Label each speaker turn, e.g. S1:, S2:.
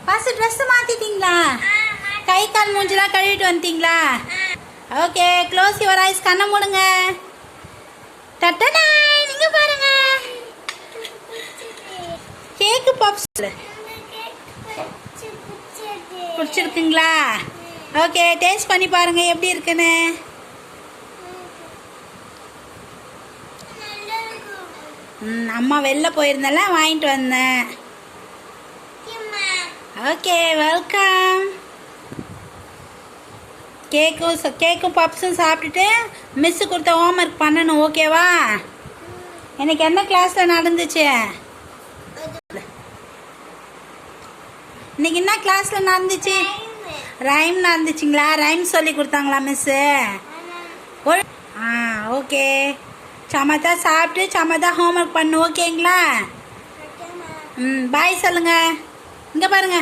S1: First dress மாத்திட்டீங்களா? கை கால் மூஞ்சிலாம் கழுவிட்டு வந்துட்டீங்களா? Okay, close your eyes. கண்ணை மூடுங்க. டட்டடா, நீங்க பாருங்க. கேக்கு பாப்ஸ் பிடிச்சிருக்குங்களா? ஓகே, டேஸ்ட் பண்ணி பாருங்க எப்படி இருக்குன்னு. அம்மா வெளில போயிருந்தால வாங்கிட்டு வந்தேன். Okay, welcome. கேக்கும் பப்ஸும் சாப்பிட்டுட்டு மிஸ்ஸு கொடுத்த ஹோம்ஒர்க் பண்ணணும். ஓகேவா? எனக்கு என்ன கிளாஸில் நடந்துச்சு? இன்னைக்கு என்ன கிளாஸில் நடந்துச்சு? ரைம் நடந்துச்சுங்களா? ரைம் சொல்லி கொடுத்தாங்களா மிஸ்ஸு? ஓகே, சமத்தா சாப்பிட்டு சமத்தா ஹோம்ஒர்க் பண்ணு. ஓகேங்களா? பாய் சொல்லுங்க. இங்கே பாருங்க.